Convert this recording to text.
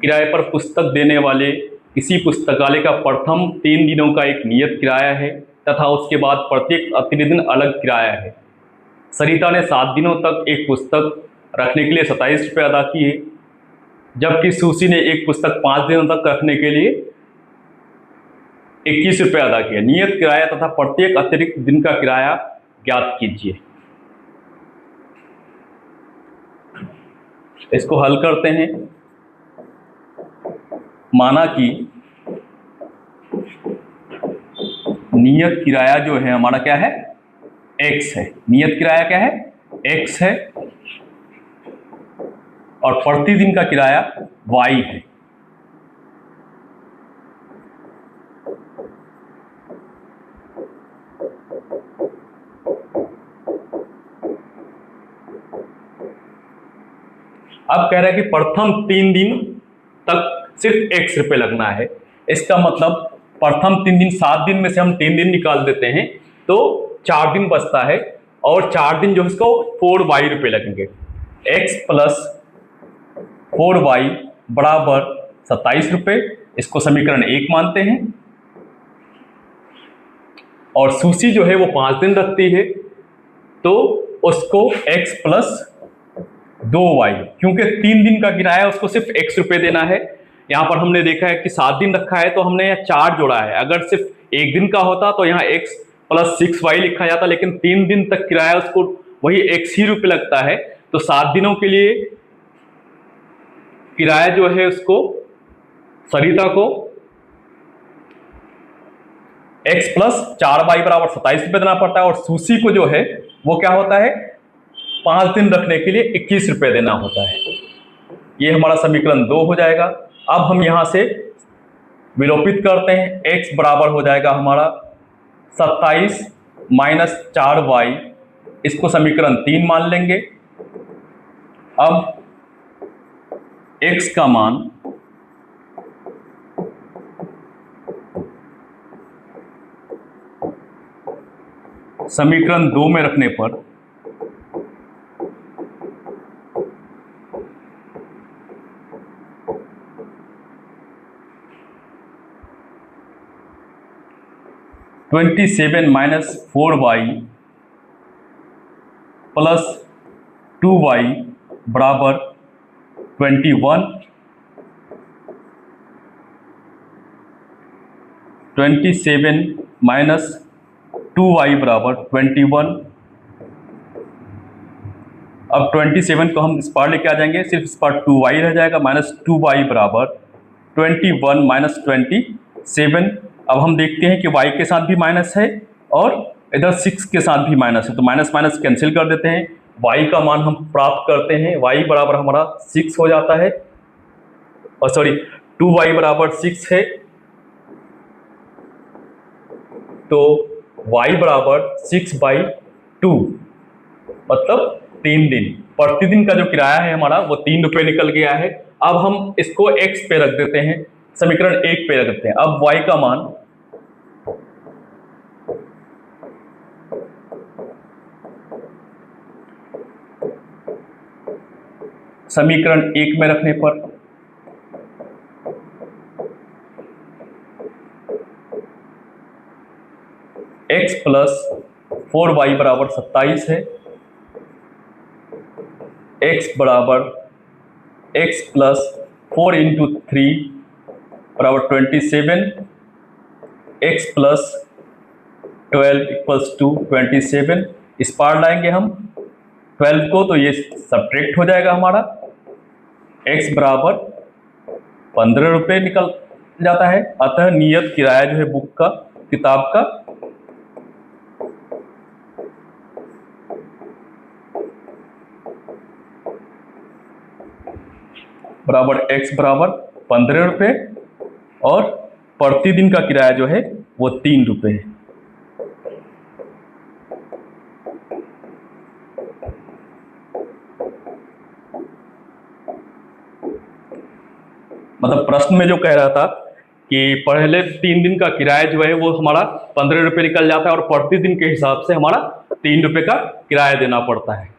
किराए पर पुस्तक देने वाले किसी पुस्तकालय का प्रथम 3 दिनों का एक नियत किराया है तथा उसके बाद प्रत्येक अतिरिक्त दिन अलग किराया है। सरिता ने 7 दिनों तक एक पुस्तक रखने के लिए 27 रुपये अदा किए, जबकि सुशी ने एक पुस्तक 5 दिनों तक रखने के लिए 21 रुपये अदा किया। नियत किराया तथा प्रत्येक अतिरिक्त दिन का किराया ज्ञात कीजिए। इसको हल करते हैं। माना कि नियत किराया जो है हमारा क्या है, x है। नियत किराया क्या है, x है, और प्रतिदिन का किराया y है। अब कह रहा है कि प्रथम 3 दिन तक सिर्फ x रुपये लगना है। इसका मतलब प्रथम 3 दिन, 7 दिन में से हम 3 दिन निकाल देते हैं तो 4 दिन बचता है, और 4 दिन जो है इसको 4y रुपये लगेंगे। x प्लस 4y बराबर 27 रुपये, इसको समीकरण 1 मानते हैं। और सुशी जो है वो 5 दिन रखती है तो उसको x प्लस 2y, क्योंकि 3 दिन का किराया है उसको सिर्फ x रुपये देना है। यहाँ पर हमने देखा है कि 7 दिन रखा है तो हमने यहाँ 4 जोड़ा है। अगर सिर्फ 1 दिन का होता तो यहाँ x प्लस 6y लिखा जाता, लेकिन 3 दिन तक किराया उसको वही x ही रुपये लगता है। तो 7 दिनों के लिए किराया जो है उसको सरिता को x प्लस 4y बराबर 27 रुपये देना पड़ता है, और सुशी को जो है वो क्या होता है, 5 दिन रखने के लिए 21 रुपये देना होता है। ये हमारा समीकरण 2 हो जाएगा। अब हम यहां से विलोपित करते हैं। x बराबर हो जाएगा हमारा 27 माइनस 4y, इसको समीकरण 3 मान लेंगे। अब x का मान समीकरण 2 में रखने पर (27 माइनस 4y प्लस 2y बराबर 21, 27 माइनस 2y बराबर 21। अब 27 को हम इस पार लेके आ जाएंगे, सिर्फ इस पार 2y रह जाएगा, माइनस 2y बराबर 21 माइनस 27। अब हम देखते हैं कि y के साथ भी माइनस है और इधर 6 के साथ भी माइनस है, तो माइनस माइनस कैंसिल कर देते हैं। y का मान हम प्राप्त करते हैं, y बराबर हमारा 6 हो जाता है, और सॉरी 2y बराबर 6 है, तो y बराबर 6/2, मतलब 3 दिन। प्रतिदिन का जो किराया है हमारा वो 3 रुपये निकल गया है। अब हम इसको x पे रख देते हैं, समीकरण 1 पे रख देते हैं। अब y का मान समीकरण 1 में रखने पर x प्लस 4y बराबर 27 है, x बराबर x प्लस 4 इंटू 3 बराबर 27, x प्लस 12 इक्वल्स टू 27। इस पार लाएंगे हम 12 को तो ये सब्ट्रैक्ट हो जाएगा हमारा, x बराबर 15 रुपये निकल जाता है। अतः नियत किराया जो है बुक का, किताब का, बराबर x बराबर 15 रुपये, और प्रतिदिन का किराया जो है वो 3 रुपये है। मतलब प्रश्न में जो कह रहा था कि पहले 3 दिन का किराया जो है वो हमारा 15 रुपये निकल जाता है, और प्रतिदिन के हिसाब से हमारा 3 रुपये का किराया देना पड़ता है।